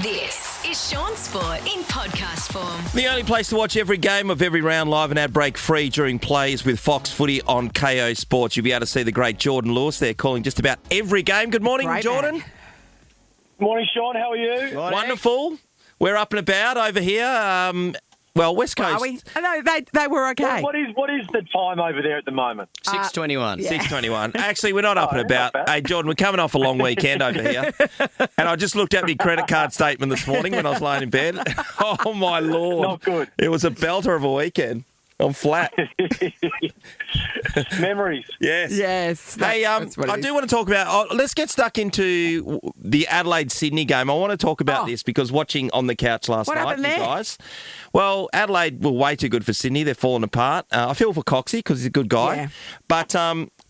This is Shaun Sport in podcast form. The only place to watch every game of every round live and ad break free during plays with Fox Footy on KO Sports. You'll be able to see the great Jordan Lewis there calling just about every game. Good morning, Great Jordan. man. Morning, Shaun. How are you? Wonderful. We're up and about over here. West Coast. Are we? No, they were okay. What is the time over there at the moment? 6:21. yeah. 6:21. Actually, we're not up and about. not bad. Hey, Jordan, we're coming off a long weekend over here. And I just looked at my credit card statement this morning when I was laying in bed. Oh, my Lord. Not good. It was a belter of a weekend. I'm flat. Memories. Yes. Yes. Hey, that's what it I is. do want to talk about. Let's get stuck into the Adelaide-Sydney game. I want to talk about this because watching on the couch last What night, happened you there? guys. Well, Adelaide were way too good for Sydney. They're falling apart. I feel for Coxie because he's a good guy. Yeah. But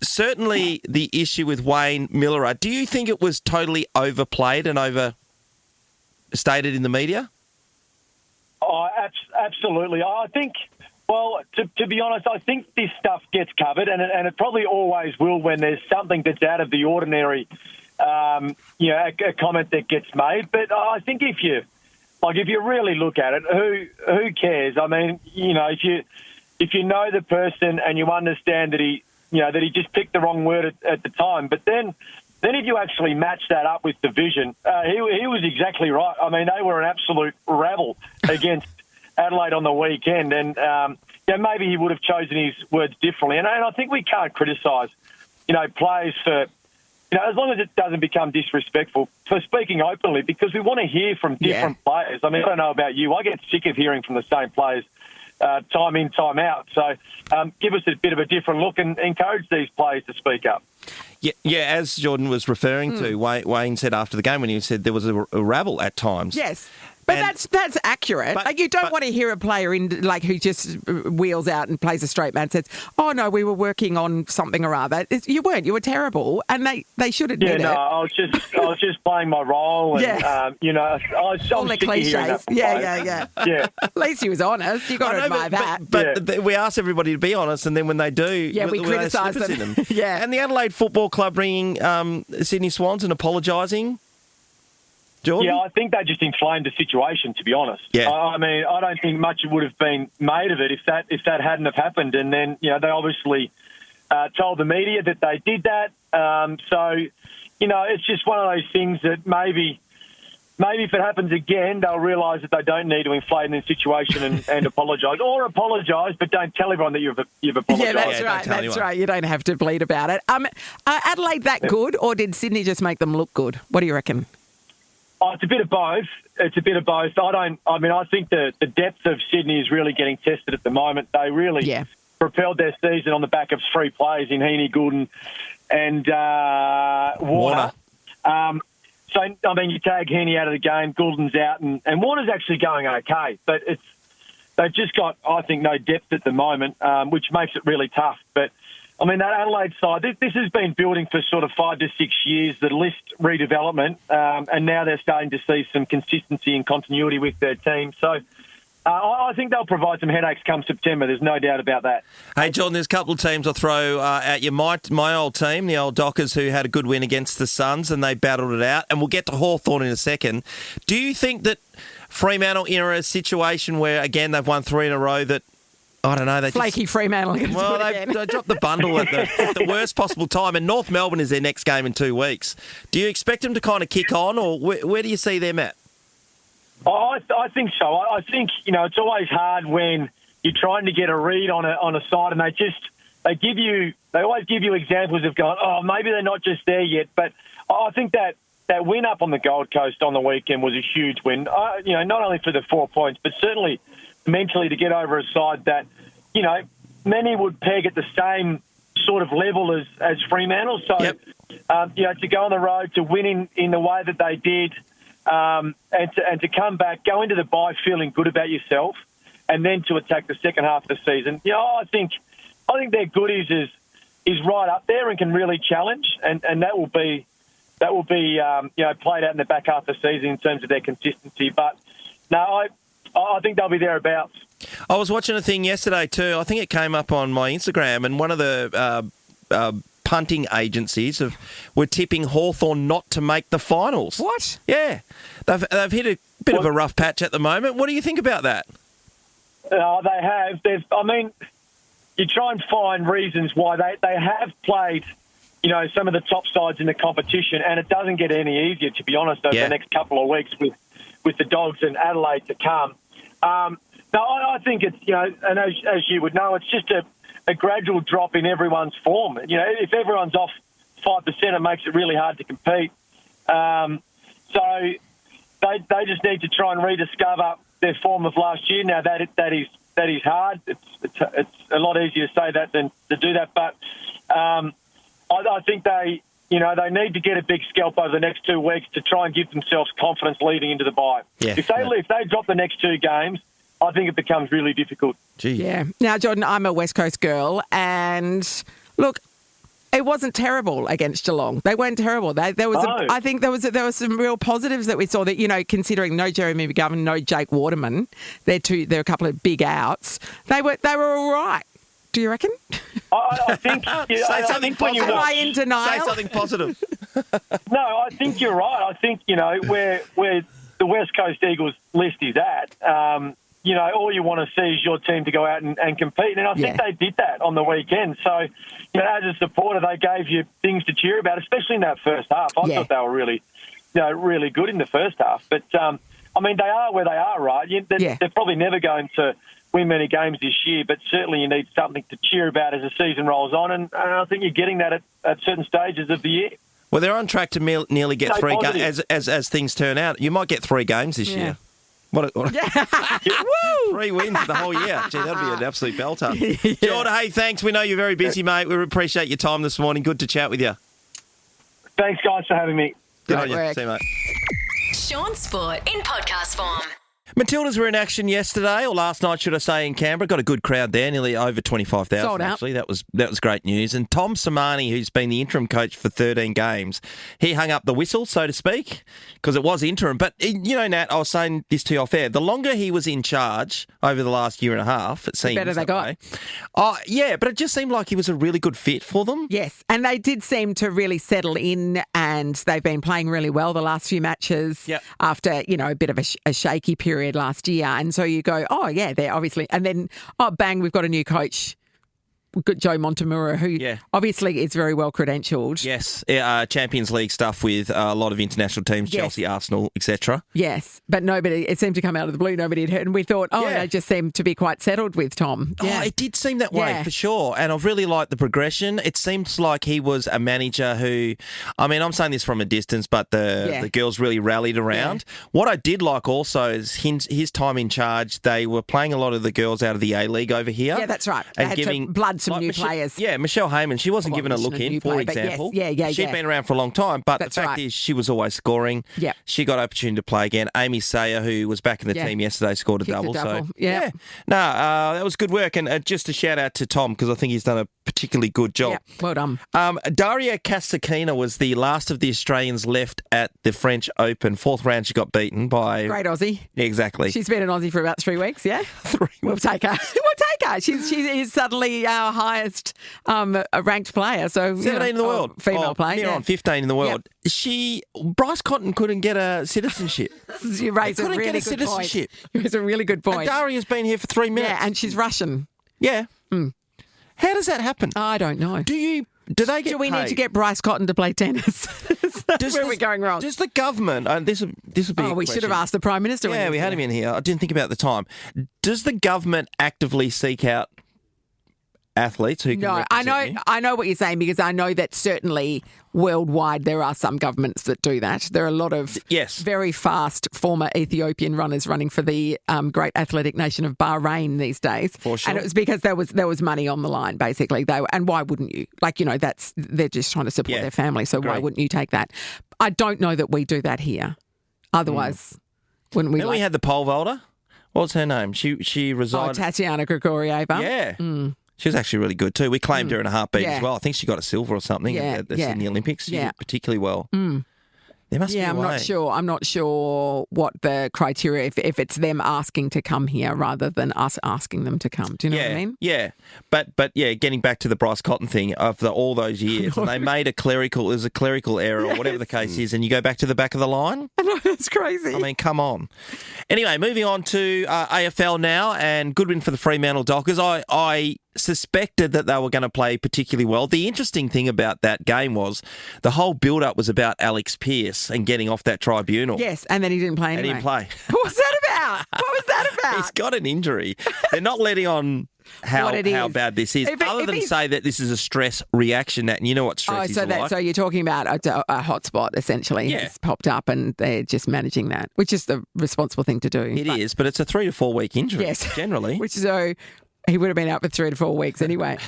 certainly the issue with Wayne Milera. Do you think it was totally overplayed and overstated in the media? Oh, absolutely. I think, well, to be honest, I think this stuff gets covered, and it probably always will when there's something that's out of the ordinary, a comment that gets made. But I think if you really look at it, who cares? I mean, if you know the person and you understand that he just picked the wrong word at the time, but then if you actually match that up with the vision, he was exactly right. I mean, they were an absolute rabble against Adelaide on the weekend, and maybe he would have chosen his words differently. And I think we can't criticise, players for, as long as it doesn't become disrespectful, for speaking openly, because we want to hear from different players. I mean, I don't know about you. I get sick of hearing from the same players time in, time out. So give us a bit of a different look and encourage these players to speak up. Yeah, as Jordan was referring to, Wayne said after the game when he said there was a rabble at times. Yes. But that's accurate. But- you don't want to hear a player who just wheels out and plays a straight man and says, "Oh no, we were working on something or other." You weren't. You were terrible, and they should admit it. I was just playing my role, and I was All the cliches. Yeah. Yeah. At least he was honest. You got to admire that. But we ask everybody to be honest, and then when they do, We criticise slip us them. in Yeah. And the Adelaide Football Club ringing Sydney Swans and apologising. Jordan? Yeah, I think they just inflamed the situation, to be honest. Yeah. I mean, I don't think much would have been made of it if that hadn't have happened. And then, they obviously told the media that they did that. It's just one of those things that maybe if it happens again, they'll realise that they don't need to inflate the situation and apologise. Or apologise, but don't tell everyone that you've apologised. Yeah, that's don't right. tell That's anyone. right. You don't have to bleed about it. Are Adelaide that good, or did Sydney just make them look good? What do you reckon? Oh, it's a bit of both. I think the depth of Sydney is really getting tested at the moment. They really propelled their season on the back of three players in Heaney, Goulden and Warner. You tag Heaney out of the game, Goulden's out, and Warner's actually going okay. But they've just got, I think, no depth at the moment, which makes it really tough. But that Adelaide side, this has been building for sort of 5 to 6 years, the list redevelopment, and now they're starting to see some consistency and continuity with their team. So I think they'll provide some headaches come September. There's no doubt about that. Hey, Jordan, there's a couple of teams I'll throw at you. My old team, the old Dockers, who had a good win against the Suns, and they battled it out. And we'll get to Hawthorn in a second. Do you think that Fremantle in a situation where, again, they've won 3 in a row, that I don't know. Flaky Fremantle. They dropped the bundle at the worst possible time, and North Melbourne is their next game in 2 weeks. Do you expect them to kind of kick on, or where do you see them at? I think so. I think it's always hard when you're trying to get a read on a side, and they always give you examples of going, oh, maybe they're not just there yet. But I think that win up on the Gold Coast on the weekend was a huge win. Not only for the 4 points, but certainly mentally to get over a side that, many would peg at the same sort of level as Fremantle. So, to go on the road, to win in the way that they did, and to come back, go into the bye feeling good about yourself, and then to attack the second half of the season. I think their goodies is right up there and can really challenge, and that will be played out in the back half of the season in terms of their consistency. But no, I think they'll be thereabouts. I was watching a thing yesterday too. I think it came up on my Instagram, and one of the punting agencies were tipping Hawthorn not to make the finals. What? Yeah. They've hit a bit of a rough patch at the moment. What do you think about that? They have. You try and find reasons why they have played, some of the top sides in the competition, and it doesn't get any easier, to be honest, over the next couple of weeks with the Dogs and Adelaide to come. I think it's, and as you would know, it's just a gradual drop in everyone's form. If everyone's off 5%, it makes it really hard to compete. So they just need to try and rediscover their form of last year. Now that is hard. It's a lot easier to say that than to do that. But I think they need to get a big scalp over the next 2 weeks to try and give themselves confidence leading into the bye. Yeah. If they drop the next 2 games, I think it becomes really difficult. Gee. Yeah. Now, Jordan, I'm a West Coast girl, and look, it wasn't terrible against Geelong. They weren't terrible. I think there was some real positives that we saw. That considering no Jeremy McGovern, no Jake Waterman, they're a couple of big outs. They were all right. Do you reckon? I think say something positive. Am I in denial? Say something positive. No, I think you're right. I think where the West Coast Eagles list is at. All you want to see is your team to go out and compete. And I think they did that on the weekend. So, as a supporter, they gave you things to cheer about, especially in that first half. I thought they were really, really good in the first half. But, they are where they are, right? They're probably never going to win many games this year, but certainly you need something to cheer about as the season rolls on. And I think you're getting that at certain stages of the year. Well, they're on track to nearly get 3 games as things turn out. You might get 3 games this year. What 3 wins the whole year. Gee, that'd be an absolute belter. Jordan, hey, thanks. We know you're very busy, mate. We appreciate your time this morning. Good to chat with you. Thanks, guys, for having me. Good on you. See you, mate. Shaun Sport in podcast form. Matildas were in action yesterday, or last night, should I say, in Canberra. Got a good crowd there, nearly over 25,000. Sold out. Actually, that was great news. And Tom Samani, who's been the interim coach for 13 games, he hung up the whistle, so to speak, because it was interim. But Nat, I was saying this to you off air. The longer he was in charge over the last year and a half, it seems the better they got. Yeah, but it just seemed like he was a really good fit for them. Yes, and they did seem to really settle in, and they've been playing really well the last few matches. Yep. After a bit of a shaky period last year, and so you go, oh yeah, they're obviously, and then bang, we've got a new coach. We've got Joe Montemurro, who obviously is very well credentialed. Yes, Champions League stuff with a lot of international teams, Chelsea, Arsenal, etc. Yes, but it seemed to come out of the blue. Nobody had heard, and we thought, they just seemed to be quite settled with Tom. Yeah. Oh, it did seem that way for sure, and I've really liked the progression. It seems like he was a manager who, I'm saying this from a distance, but the girls really rallied around. Yeah. What I did like also is his time in charge. They were playing a lot of the girls out of the A-League over here. Yeah, that's right. And they had giving to blood some new players. Yeah, Michelle Heyman, she wasn't given a look in, for example. Yes, She'd been around for a long time, but the fact is she was always scoring. Yeah. She got opportunity to play again. Amy Sayer, who was back in the team yesterday, scored a double. So, that was good work. And just a shout out to Tom, because I think he's done a particularly good job. Yeah, well done. Daria Kasatkina was the last of the Australians left at the French Open. 4th round, she got beaten by... Great Aussie. Yeah, exactly. She's been an Aussie for about 3 weeks, yeah? 3 weeks. We'll take her. She is suddenly our highest ranked player. So 17 in the world. Female player. Near on 15 in the world. Yep. Bryce Cotton couldn't get a citizenship. You raise a really good point. It's a really good point. And Daria's been here for 3 minutes. Yeah, and she's Russian. Yeah. Mm. How does that happen? I don't know. Do we need to get Bryce Cotton to play tennis? Where are we going wrong? Does the government, this would be a we should have asked the Prime Minister. Yeah, we had him in here. I didn't think about the time. Does the government actively seek out athletes who can represent you? I know what you're saying, because I know that certainly worldwide there are some governments that do that. There are a lot of very fast former Ethiopian runners running for the great athletic nation of Bahrain these days. For sure. And it was because there was money on the line, basically. And why wouldn't you? They're just trying to support their family, so why wouldn't you take that? I don't know that we do that here. Otherwise, wouldn't we? Then we had the pole vaulter. What's her name? She resided... Tatiana Grigorieva. Yeah. Mm. She was actually really good too. We claimed her in a heartbeat as well. I think she got a silver or something at the Sydney Olympics. She did particularly well. Mm. There must be a I'm way. not sure. I'm not sure what the criteria, if it's them asking to come here rather than us asking them to come. Do you know what I mean? Yeah. But getting back to the Bryce Cotton thing, after all those years, and they made a clerical error or whatever the case is, and you go back to the back of the line? I know, that's crazy. I mean, come on. Anyway, moving on to AFL now, and good win for the Fremantle Dockers. I suspected that they were going to play particularly well. The interesting thing about that game was the whole build-up was about Alex Pearce and getting off that tribunal. Yes, and then he didn't play anyway. He didn't play. What was that about? What was that about? He's got an injury. They're not letting on how bad this is, other than say that this is a stress reaction. And you know what stress is like. So you're talking about a hotspot, essentially. Yeah. It's popped up and they're just managing that, which is the responsible thing to do. It is, but it's a 3 to 4 week injury, generally. Which so he would have been out for 3 to 4 weeks anyway.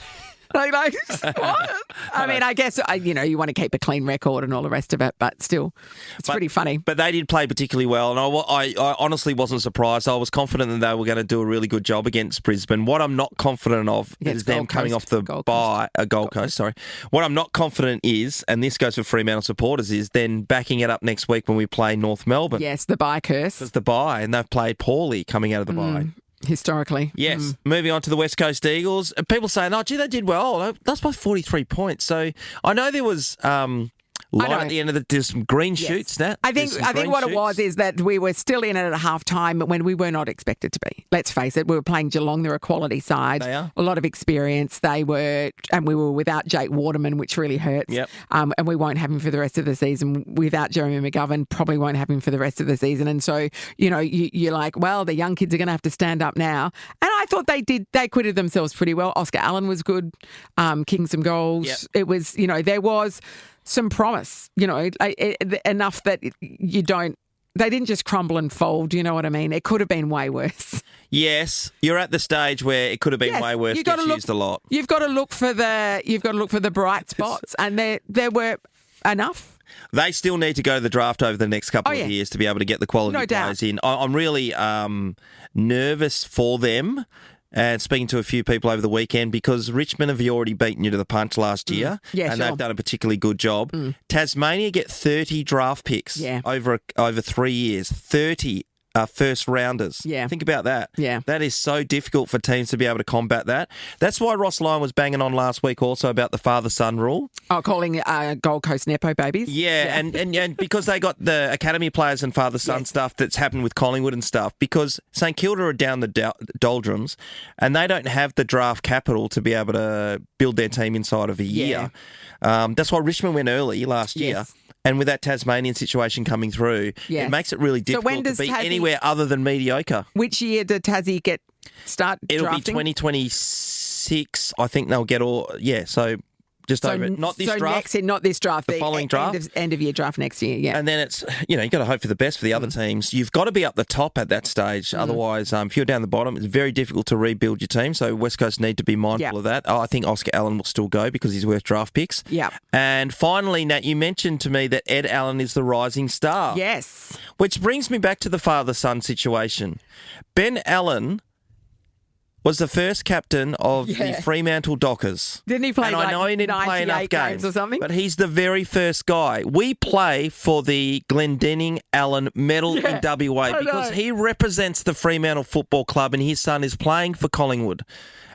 Like, what? I mean, I guess, you want to keep a clean record and all the rest of it, but still, it's pretty funny. But they did play particularly well, and I honestly wasn't surprised. I was confident that they were going to do a really good job against Brisbane. What I'm not confident of is them coming off the Gold Coast. Sorry. What I'm not confident is, and this goes for Fremantle supporters, is then backing it up next week when we play North Melbourne. Yes, the bye curse. It's the bye, and they've played poorly coming out of the bye. Historically. Yes. Moving on to the West Coast Eagles. People saying, they did well. That's by 43 points. So I know there was light at the end of there's some green shoots. I think what it was is that we were still in it at half time when we were not expected to be. Let's face it, we were playing Geelong. They're a quality side. They are. A lot of experience. And we were without Jake Waterman, which really hurts. Yep. And we won't have him for the rest of the season. Without Jeremy McGovern, probably won't have him for the rest of the season. And so, you're like, well, the young kids are going to have to stand up now. And I thought they did. They acquitted themselves pretty well. Oscar Allen was good, kicking some goals. Yep. It was, there was some promise, enough that they didn't just crumble and fold, you know what I mean? It could have been way worse. Yes, you're at the stage where it could have been way worse. Gets used a lot. You've got to look for the bright spots, and there were enough. They still need to go to the draft over the next couple of years to be able to get the quality players in. I'm really nervous for them. And speaking to a few people over the weekend, because Richmond have already beaten you to the punch last year, and they've done a particularly good job. Tasmania get 30 draft picks over 3 years, 30 first rounders. Yeah. Think about that. Yeah. That is so difficult for teams to be able to combat that. That's why Ross Lyon was banging on last week also about the father-son rule. Oh, calling Gold Coast Nepo babies? Yeah. And because they got the academy players and father-son stuff that's happened with Collingwood and stuff, because St Kilda are down the doldrums and they don't have the draft capital to be able to build their team inside of a year. That's why Richmond went early last year. And with that Tasmanian situation coming through, it makes it really difficult to be anywhere other than mediocre. Which year did Tassie start It'll drafting? be 2026. I think they'll get all... Yeah, so just over... Not this draft. Not this draft. The following draft. End of year draft next year, yeah. And then it's... you've got to hope for the best for the other teams. You've got to be up the top at that stage. Otherwise, if you're down the bottom, it's very difficult to rebuild your team. So West Coast need to be mindful of that. I think Oscar Allen will still go because he's worth draft picks. Yeah. And finally, Nat, you mentioned to me that Ed Allen is the rising star. Yes. Which brings me back to the father-son situation. Ben Allen was the first captain of the Fremantle Dockers. Didn't he play and I know he didn't play enough games or something? But he's the very first guy. We play for the Glendenning Allen Medal in WA because he represents the Fremantle Football Club and his son is playing for Collingwood.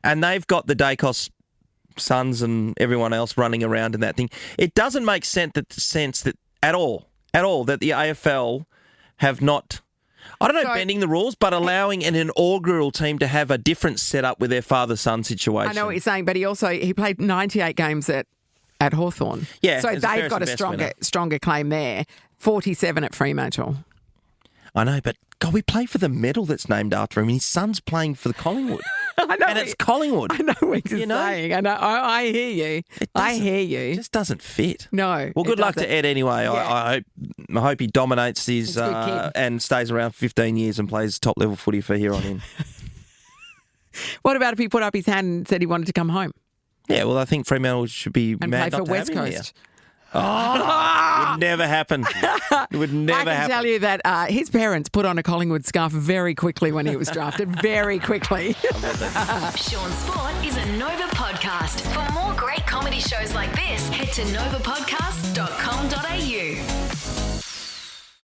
And they've got the Dacos sons and everyone else running around in that thing. It doesn't make sense that at all that the AFL have not... I don't know, bending the rules, but allowing an inaugural team to have a different setup with their father-son situation. I know what you're saying, but he played 98 games at Hawthorn. Yeah, so they've got a stronger claim there. 47 at Fremantle. I know, but God, we play for the medal that's named after him, and his son's playing for the Collingwood. I know, and it's Collingwood. I know what you're saying. I know. I hear you. I hear you. It just doesn't fit. No. Well, good luck to Ed anyway. Yeah. I hope he dominates his and stays around 15 years and plays top level footy for here on in. What about if he put up his hand and said he wanted to come home? Yeah, well, I think Fremantle should be and mad play not for to West have him Coast. Here. Oh, would never happen. It would never happen. I can tell you that his parents put on a Collingwood scarf very quickly when he was drafted. Very quickly. Shaun Sport is a Nova podcast. For more great comedy shows like this, head to novapodcast.com.au.